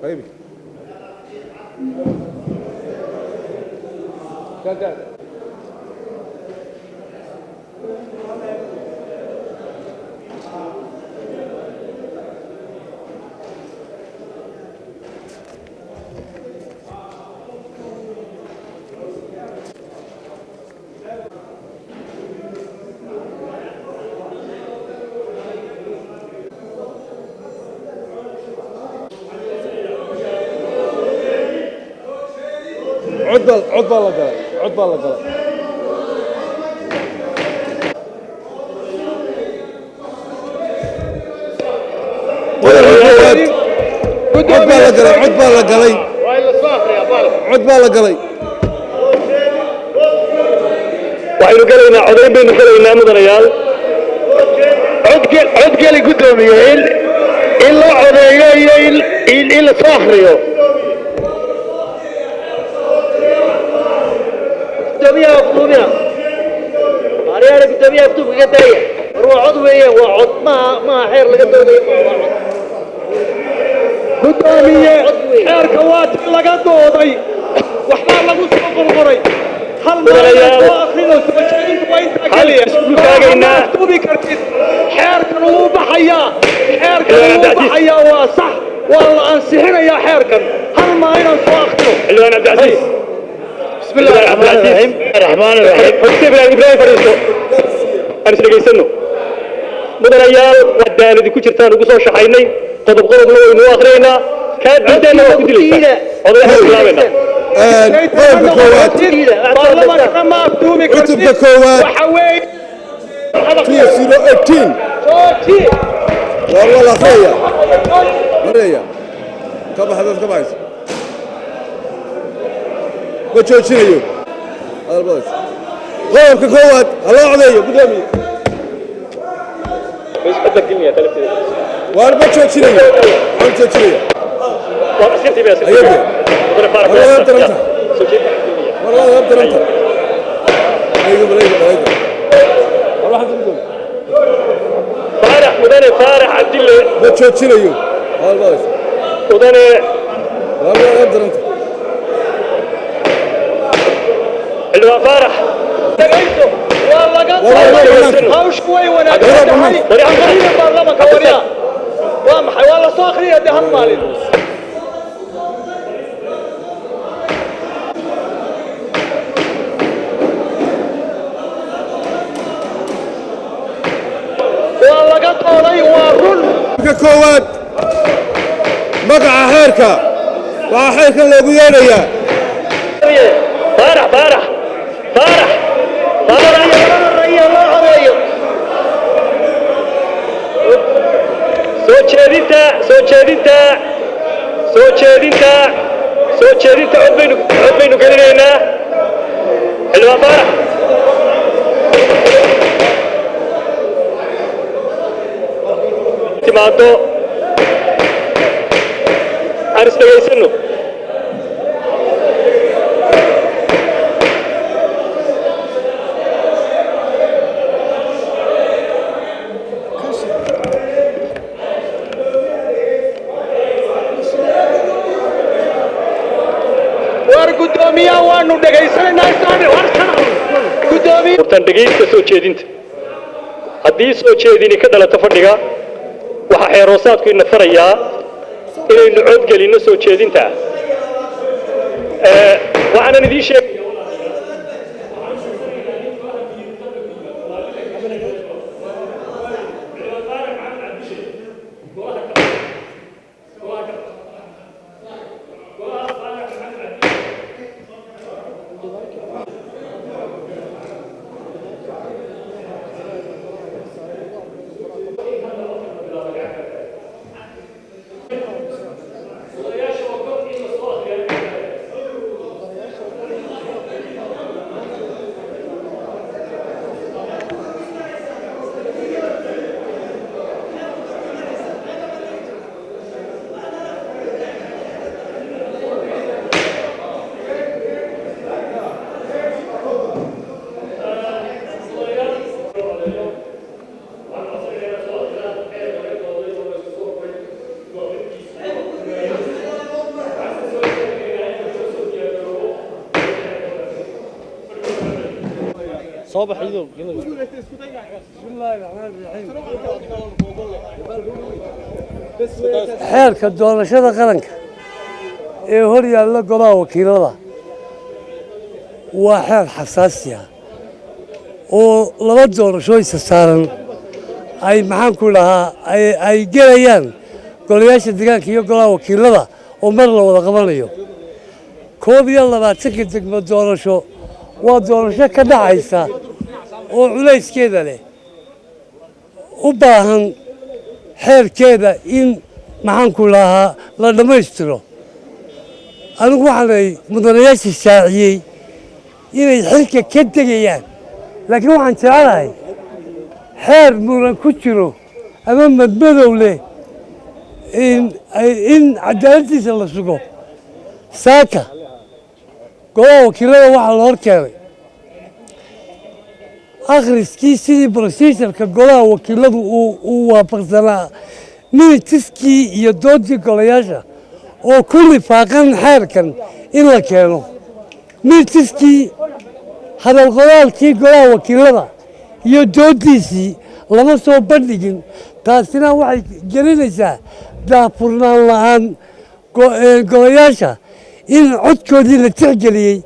طيب كذا عد بالله قلي waxaynu galaynaa codayn baynu galaynaa mudanayaal cod geli guddoomiye in loo codeeyo iyo in la soo akhriyo gudoomiyaha afduubiya maariyaana gudoomiyaha afduubka ka daaya war waa cod weeyaan waa cod maaha xeer laga doodayo waa cod gudoomiye xeerka waa ti laga dooday waxbaa lagu soo qorqoray hal maalin soo akhrido soo jeedintu waa intaa keliya afduubi kartid xeerkan wuu baxayaa waa sax waa la ansixinayaa xeerkan hal maalin soo akhrido xildhibaan cabdicasiis بسم الله الرحمن الرحيم حسين إبراهيم فريسو أنا سلقيسنو مدنيال ودان دي كجرتان ugu soo shaxaynay qodob qodobna waynu akhreynaa ka didana waa ku dilaysaa odayaha islaamina baarlamaanka ma afduumi kartid waxa weey 2018 والله خيا مريا كم حدث كم عايز بتشوشينيو هذا البوس غير كقوات الله عليه قدامي بس بدك كلمه ثلاث وانا بتشوشينيو عم تشوشينيو والله سكتي بس ايوه والله يبدر انت ايوه والله تقول فارح مدني فارح عبد الله بتشوشينيو هذا البوس مدني والله يبدر انت حلوة فارح تقيته والله قد هاو شوي وانا دحي وريان برلمان كوريا وامحي والله صاخري دي هالمالي والله قد طولي وارن كواد مقع حيركا وحيركا لو بيانيا فارح فارح فارح فارح يا الله عليك soo jeedinta cod baynu gelinaynaa xildhibaan farax timaado aan isdhegaysano gudoomiyaha waanu dhegaysanaynaagudoomiyahan dhegaysta soo jeedinta haddii soo jeedini ka dhalato fadhiga waxaa xeeroosaadku ina farayaa inaynu cod gelinno soo jeedinta waxaanan idiin sheegay صباح عيدو xeerka doorashada qaranka ee hor yaalla golaha wakiilada waa xeer xasaasi ah oo laba doorasho isa saaran ay maxaan ku dhahaa ay gelayaan golayaasha deegaanka iyo golaha wakiilada oo mar la wada qabanayo 21 degmo doorasho waa doorasho ka dhacaysa oo culayskeeda leh u baahan xeerkeeda in maxaan ku lahaa la dhammaystiro anigu waxaan leeyahay mudanayaasha shaaciyey inay xilka ka tegayaan laakiin waxaan jecelahay xeer muran ku jiro ama madmadow leh in cadaaladdiisa la sugo saaka golaha wakiilada waxaa la hor keenay akhriskii sidii procedurka golaha wakiiladu uu waafaqsanaa minitiskii iyo doodii golayaasha oo ku lifaaqan xeerkan in la keeno minitiskii hadalqodaalkii golaha wakiilada iyo doodiisii lama soo bandhigin taasina waxay gelinaysaa daafurnaan la'aan golayaasha in codkoodii la tixgeliyey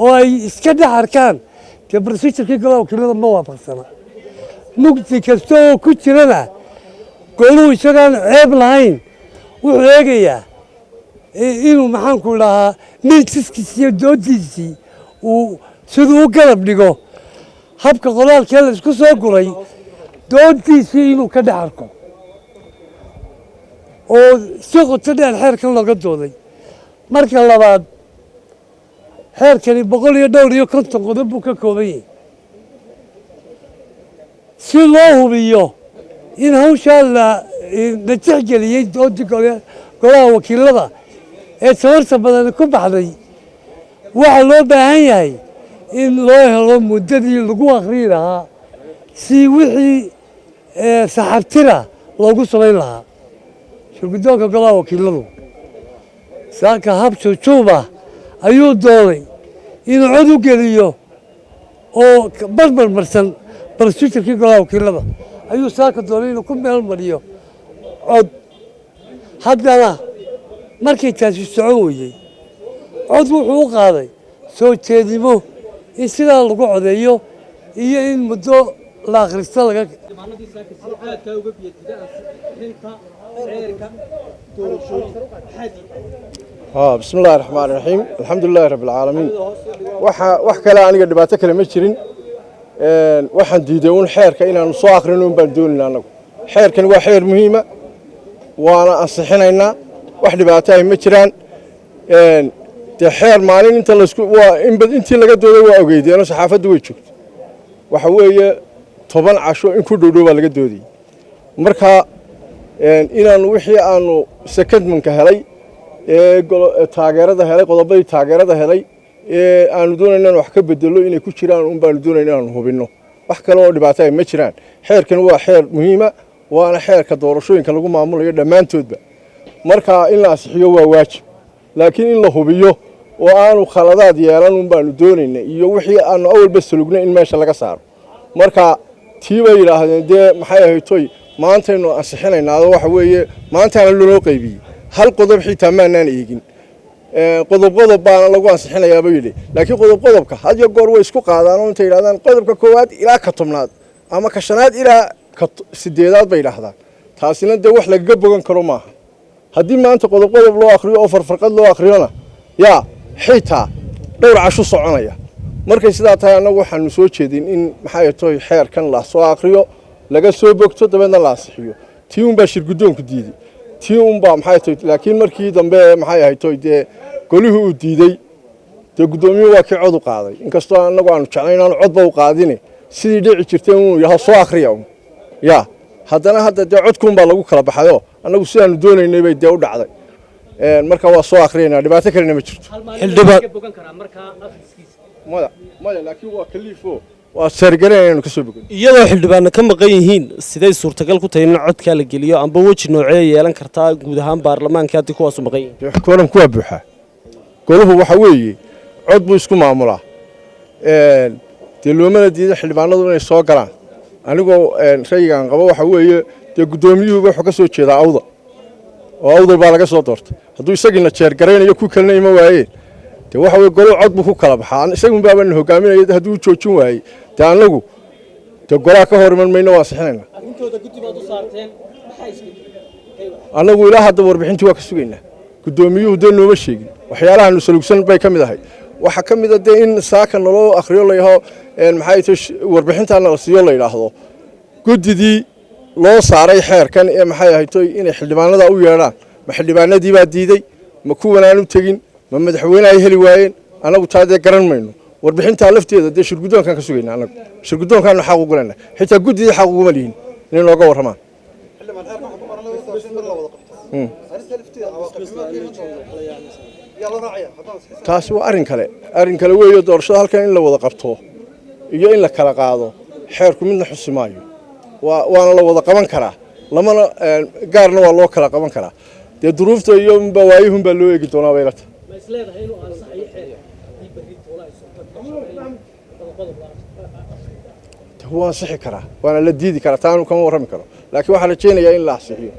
oo ay iska dhex arkaan dee procedurkii golaha wakiilada ma waafaqsana mugdi kasta oo ku jirana goluhu isagaan ceeb lahayn wuxuu eegayaa inuu maxaanku dhahaa minitiskiisi iyo doodiisii uu siduu u garab dhigo habka qolaalkee la isku soo guray doodiisii inuu ka dhex arko oo si qoto dheer xeerkan looga dooday marka labaad xeerkani 150 qodob buu ka kooban yahay si loo hubiyo in hawshaa la tixgeliyey doodii golaha wakiilada ee tabarta badani ku baxday waxaa loo baahan yahay in loo helo muddadii lagu akhriyi lahaa si wixii saxabtira loogu samayn lahaa shirguddoonka golaha wakiiladu saaka hab juujuuba ayuu doonay inuu cod u geliyo oo barbarmarsan procedurkii golaha wakiilada ayuu saaka doonay inuu ku meel mariyo cod haddana markay taasi socon weydey cod wuxuu u qaaday soo jeedimo in sidaa lagu codeeyo iyo in muddo la akhristo laga بسم الله الرحمن الرحيم الحمد لله رب العالمين wax kale aniga dhibaato kale ma jirin waxaan diiday un xeerka inaan soo akhrino baan doonayna anagu xeerkan waa xeer muhiim ah waana ansixinaynaa wax dhibaato ay ma jiraan de xeer maalin inta la isku waa intii laga dooday waa ogeydeen saxaafaddu way joogtay waxa weeye 10 casho in ku dhow baa laga doodayay marka inaan wixii aanu secondmanka helay taageerada helay qodobadii taageerada helay aanu doonaynaa wax ka bedelo inay ku jiraan un baanu doonaynaa inaan hubinno wax kale oo dhibaato ay ma jiraan xeerkan waa xeer muhiim ah waana xeerka doorashooyinka lagu maamulayo dhammaantoodba marka in la ansixiyo waa waajib laakiin in la hubiyo oo aanu khaladaad yeelan un baanu doonaynaa iyo wixii aanu awalba salugnay in meesha laga saaro marka tii bay yidhaahdeen dee maxay ahaytoy maantaynu ansixinaynaado waxa weeye maantaana loo qaybiyey hal qodob xitaa maanaan eegin qodob baana lagu ansixinayaa buu yidhi laakiin qodobka had iyo goor way isku qaadaan oo intay yidhahdaan qodobka koowaad ilaa ka 10aad ama ka 5aad ilaa ka 8aad bay yidhaahdaan taasina dee wax lagaga bogan karo maaha haddii maanta qodob loo akhriyo oo farfarqad loo akhriyona yaa xitaa dhowr casho soconaya markay sidaa tahay annagu waxaanu soo jeedin in maxay tahay xeerkan la soo akhriyo laga soo bogto dabeedna la ansixiyo tii un baa shirguddoonku diiday tii un baa maxay tahay laakiin markii dambe maxay ahayd dee golihii uu diiday dee guddoomiye waa kii cod u qaaday inkastoo annagu aanu jeclayn inaanu codba u qaadine sidii dhici jirtay inuu yahay soo akhriya yaa haddana hadda dee codkuun baa lagu kala baxayoo annagu sidaanu doonaynay bay dee u dhacday marka waa soo akhriyaynaa dhibaato kalena ma jirto maya laakiin waa kaliifo waa saargareynaynu ka soo bogan iyadoo xildhibaanna ka maqan yihiin siday suurtagal ku tahay in codkaa la geliyo amba weji noocee yeelan kartaa guud ahaan baarlamaanka haddii kuwaasu maqan yihiin kooram kuwaa buuxaa goluhu waxa weeye cod buu isku maamulaa dee loomana diiday xildhibaanadu inay soo galaan anigoo raygan qabo waxa weeye dee guddoomiyuhuba wuxuu ka soo jeedaa awda oo awdal baa laga soo doortay hadduu isagiina jeergaraynayo ku kalena ima waayeen dee waxa weye golo cod buu ku kala baxaa isagun baabana hogaaminaya hadduu joojin waayey dee annagu dee golaa ka hor iman mayno waa sixinaynaa annagu ilaa hadda warbixintii waa ka sugaynaa guddoomiyuhu dee nooma sheegin waxyaalahaanu salugsan bay ka mid ahay waxaa ka mid a dee in saaka naloo akhriyo layahao maxay tahay warbixintaana la siiyo la yidhaahdo guddidii loo saaray xeerkan ee maxay ahayd inay xildhibaanada u yeedhaan ma xildhibaanadii baa diiday ma kuwanaan u tegin ma madaxweyne ay heli waayeen annagu taa dee garan mayno warbixintaa lafteeda dee shirguddoonkaan ka sugaynaa annagu shirguddoonkaanu xaq ugu leenahay xitaa guddidii xaq uguma lihin inay nooga warramaan taasi waa arrin kale weeyo doorashada halkan in la wada qabto iyo in la kala qaado xeerku midna xusi maayo waana la wada qaban karaa lamana gaarna waa loo kala qaban karaa dee duruufta iyo bawaayihun baa loo eegi doonaa baylata waa ansixi karaa waana la diidi karaa taanu kama warrami karo laakiin waxaan rajaynayaa in la ansixiyo